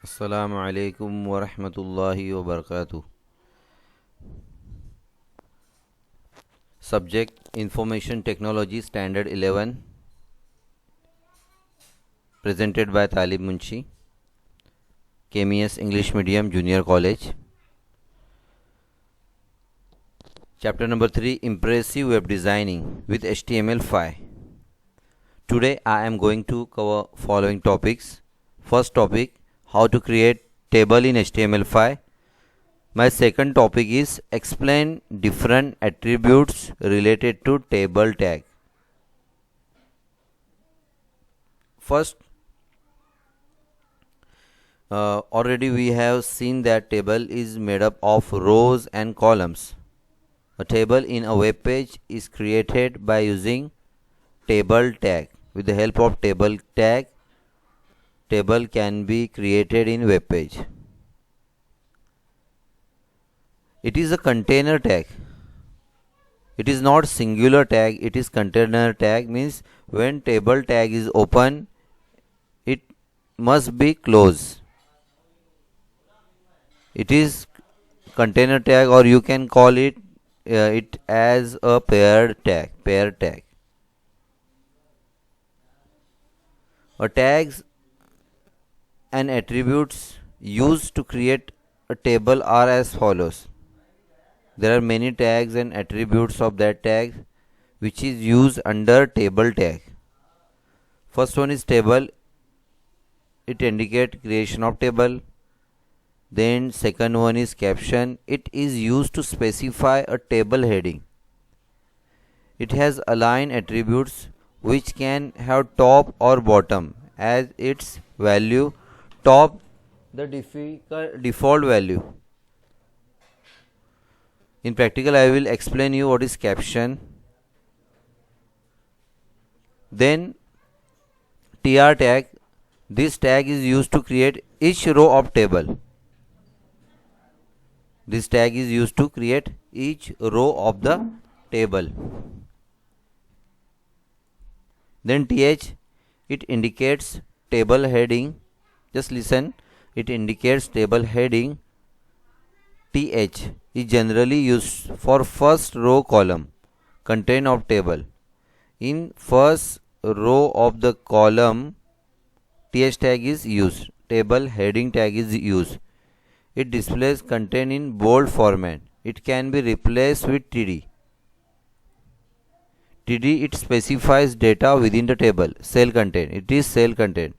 Assalamu alaikum wa rahmatullahi wa barakatuh. Subject Information Technology Standard 11, presented by Talib Munshi, KMS English Medium Junior College. Chapter number 3, Impressive Web Designing with HTML5. Today I am going to cover following topics. First topic, how to create table in HTML5. My second topic is explain different attributes related to table tag. First, already we have seen that table is made up of rows and columns. A table in a web page is created by using table tag. With the help of table tag, table can be created in web page. It is a container tag. It is not singular tag, it is container tag, means when table tag is open, it must be closed. It is container tag, or you can call it as a pair tag. Tags and attributes used to create a table are as follows. There are many tags and attributes of that tag which is used under table tag. First one is table. It indicates creation of table. Then second one is caption. It is used to specify a table heading. It has align attributes which can have top or bottom as its value. Top the default value. In practical, I will explain you what is caption. Then tr tag. This tag is used to create each row of table. This tag is used to create each row of the table. Then th. It indicates table heading. Just listen. It indicates table heading. th is generally used for first row column content of table. In first row of the column, th tag is used. Table heading tag is used. It displays content in bold format. It can be replaced with td. td, it specifies data within the table. Cell content. It is cell content.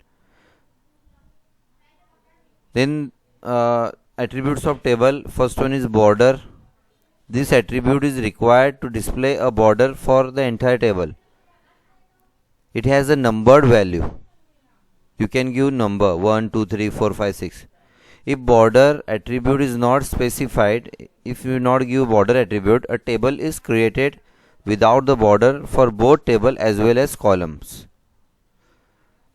Then attributes of table. First one is border. This attribute is required to display a border for the entire table. It has a numbered value. You can give number 1, 2, 3, 4, 5, 6. If border attribute is not specified, if you not give border attribute, a table is created without the border for both table as well as columns.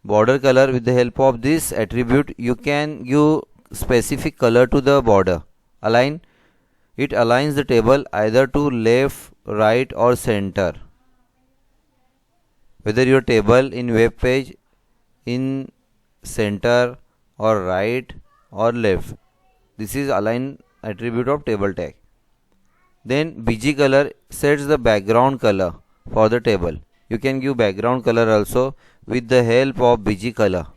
Border color. With the help of this attribute, you can give specific color to the border. Align. It aligns the table either to left, right or center. Whether your table in web page in center or right or left. This is align attribute of table tag. Then bg color sets the background color for the table. You can give background color also with the help of bg color.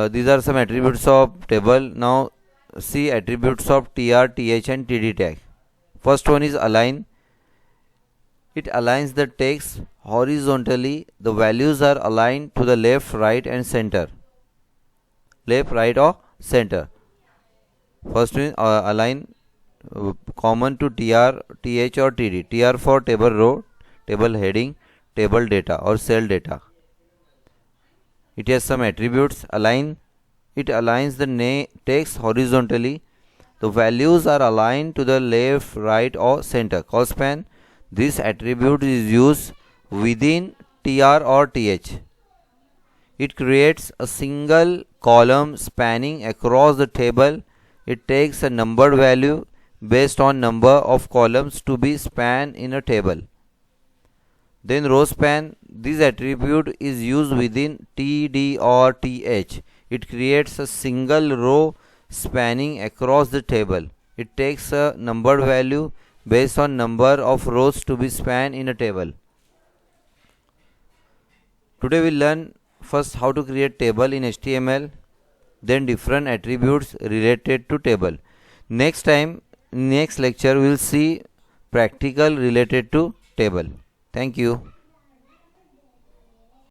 These are some attributes of table. Now see attributes of tr, th and td tag. First one is align. It aligns the text horizontally. The values are aligned to the left, right and center. Left, right or center. First one align common to tr, th or td. Tr for table row, table heading, table data or cell data. It has some attributes. Align. It aligns the text horizontally. The values are aligned to the left, right or center. Cospan. This attribute is used within tr or th. It creates a single column spanning across the table. It takes a numbered value based on number of columns to be spanned in a table. Then row span. This attribute is used within TD or TH. It creates a single row spanning across the table. It takes a numbered value based on number of rows to be spanned in a table. Today we learn first how to create table in HTML, then different attributes related to table. Next lecture we will see practical related to table. Thank you.